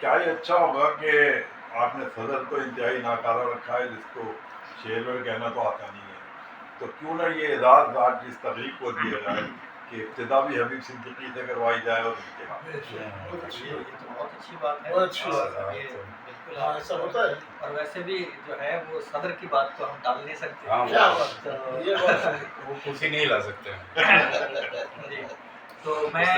क्या ये अच्छा होगा कि आपने सदर को इंतहाई नाकारा रखा है, जिसको शेरवर कहना तो आता नहीं है, तो क्यों ना ये एजाज आज इस तहरीक को दिया जाए कि इब्तिदा भी हबीब सिद्दीकी से करवाई जाए और इंतहा। ये तो बहुत अच्छी बात है। बहुत अच्छी और बात है। ये बिल्कुल हाँ, ऐसा होता है। और वैसे भी जो है वो सदर की बात तो हम टाल नहीं सकते। हाँ, क्या बात तो है, ये बात है। वो कुर्सी नहीं ला सकते हैं। जी, तो मैं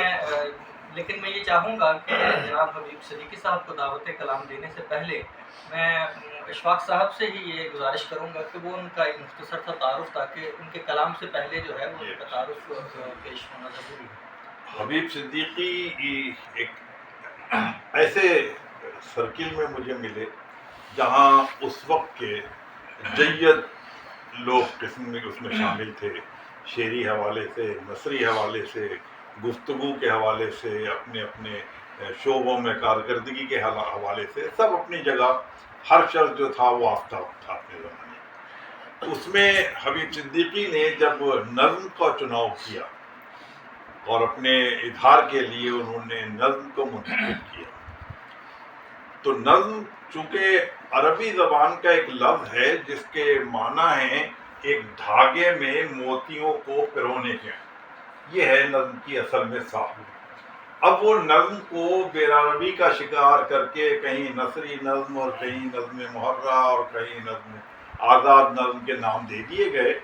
लेकिन मैं ये चाहूँगा कि जनाब हबीब सिद्दीकी साहब को दावत कलाम देने से पहले मैं इशफाक साहब से ही ये गुजारिश करूँगा कि वो उनका एक मुख्तसर सा तारुफ, ताकि उनके कलाम से पहले जो है वो उनका तारुफ पेश होना ज़रूरी है। हबीब सिद्दीकी एक ऐसे सर्किल में मुझे मिले जहाँ उस वक्त के जय्यद लोग किस्म में उसमें शामिल थे, शेरी हवाले से, नसरी हवाले से, गुफ्तगू के हवाले से, अपने अपने शोबों में कारकर्दगी के हवाले से, सब अपनी जगह हर शख्स जो था वो आफ्ताब था अपने ज़माने। तो उसमें हबीब सिद्दीकी ने जब नज़्म का चुनाव किया और अपने इजहार के लिए उन्होंने नज़्म को मुंतखब किया, तो नज़्म चूँकि अरबी ज़बान का एक लफ्ज़ है जिसके माना है एक धागे में मोतियों को पिरोने के, ये है नज़्म की असल में साहब। अब वो नज़्म को बेरारबी का शिकार करके कहीं नसरी नज़्म और कहीं नज़्म मुहर्रा और कहीं नज़्म आज़ाद नज़्म के नाम दे दिए गए,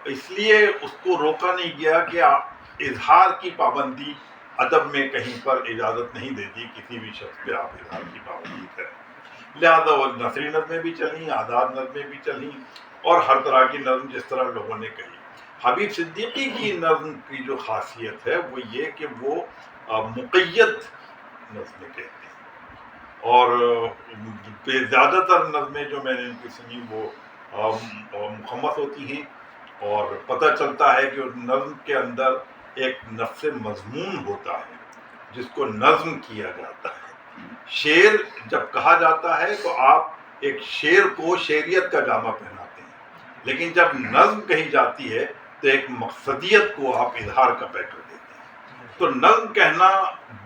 इसलिए उसको रोका नहीं गया कि इजहार की पाबंदी अदब में कहीं पर इजाज़त नहीं देती किसी भी शख्स पे आप इजहार की पाबंदी करें। लिहाजा वो नसरी नज़में भी चलीं, आज़ाद नज़में भी चलीं और हर तरह की नज़्म जिस तरह लोगों ने कही। हबीब सिद्दीकी की नज़्म की जो खासियत है वो ये कि वो मुक़य्यद नज़में कहते हैं, और ज़्यादातर नज़में जो मैंने इनकी सुनी वो मुखम्मस होती हैं, और पता चलता है कि उस नज़्म के अंदर एक नफ्स मज़मून होता है जिसको नज़्म किया जाता है। शेर जब कहा जाता है तो आप एक शेर को शेरियत का जामा पहनाते हैं, लेकिन जब नज़्म कही जाती है तो एक मकसदियत को आप इजहार का पैटर्न देते हैं। तो नज़्म कहना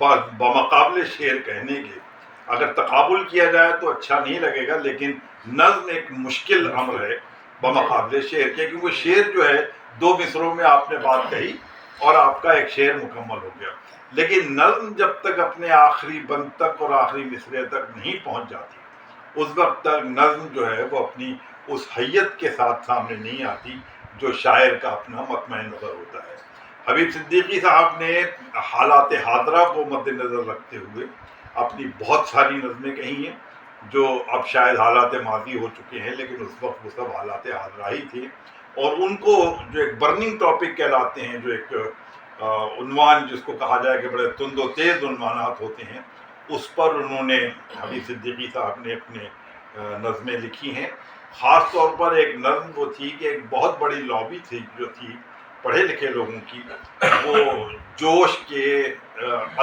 बमुकाबले शेर कहने के, अगर तकाबुल किया जाए तो अच्छा नहीं लगेगा, लेकिन नज़्म एक मुश्किल अमर है बमुकाबले शेर के, क्योंकि वो शेर जो है दो मिसरों में आपने बात कही और आपका एक शेर मुकम्मल हो गया, लेकिन नज़्म जब तक अपने आखिरी बंद तक और आखिरी मिसरे तक नहीं पहुंच जाती उस वक्त तक नज़्म जो है वो अपनी उस हैयत के साथ सामने नहीं आती जो शायर का अपना मतमईन नज़र होता है। हबीब सिद्दीकी साहब ने हालात हाज़रा को मद्देनज़र रखते हुए अपनी बहुत सारी नज़में कही हैं जो अब शायद हालात माजी हो चुके हैं, लेकिन उस वक्त वो सब हालात हाज़रा ही थे, और उनको जो एक बर्निंग टॉपिक कहलाते हैं, जो एक उन्वान जिसको कहा जाए कि बड़े तुंद व तेज़ उन्वानात होते हैं, उस पर उन्होंने हबीब सिद्दीकी साहब ने अपने नज़में लिखी हैं। ख़ास तौर पर एक नज़्म वो थी कि एक बहुत बड़ी लॉबी थी जो थी पढ़े लिखे लोगों की, वो जोश के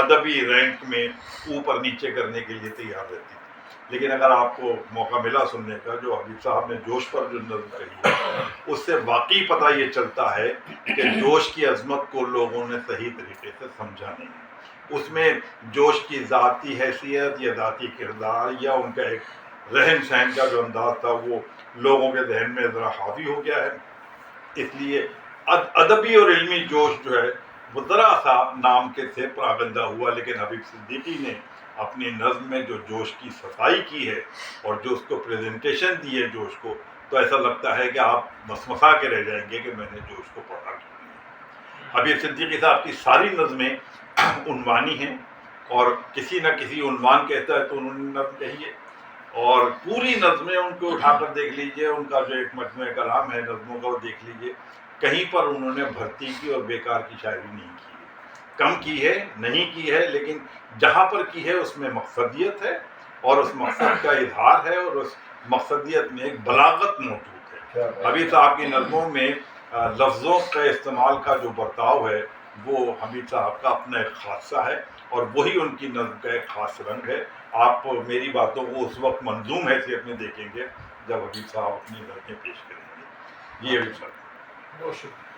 अदबी रैंक में ऊपर नीचे करने के लिए तैयार रहती थी। लेकिन अगर आपको मौका मिला सुनने का, जो हबीब साहब ने जोश पर जो नज़्म कही है, उससे वाकई पता ये चलता है कि जोश की अजमत को लोगों ने सही तरीके से समझा नहीं। उसमें जोश की ज़ाती हैसियत या ज़ाती किरदार या उनका एक रहन सहन का जो अंदाज़ था वो लोगों के जहन में ज़रा हावी हो गया है, इसलिए अदबी और इल्मी जोश जो है वो ज़रा सा नाम के से परागंदा हुआ। लेकिन हबीब सिद्दीकी ने अपनी नज़्म में जो जोश की सफाई की है और जो उसको प्रेजेंटेशन दी है जोश को, तो ऐसा लगता है कि आप मसमसा के रह जाएंगे कि मैंने जोश को पढ़ा किया। हबीब सिद्दीकी साहब की सारी नज़में उन्वानी हैं, और किसी न किसी उन्वान कहता है तो उन्होंने नज़्म कही है, और पूरी नज़में उनको उठाकर देख लीजिए, उनका जो एक मजमूए कलाम है नज़मों का वो देख लीजिए, कहीं पर उन्होंने भर्ती की और बेकार की शायरी नहीं की है, कम की है नहीं की है, लेकिन जहाँ पर की है उसमें मकसदियत है और उस मकसद का इजहार है और उस मकसदियत में एक बलागत मौजूद है। हबीब साहब की नज़मों में लफ्ज़ों के इस्तेमाल का जो बर्ताव है वो हबीब साहब का अपना एक खासा है, और वही उनकी नज़्म का एक ख़ास रंग है। आप मेरी बातों को उस वक्त मंजूम हैसियत में देखेंगे जब हबीब साहब अपनी नज़में पेश करेंगे। ये भी सर बहुत शुक्रिया।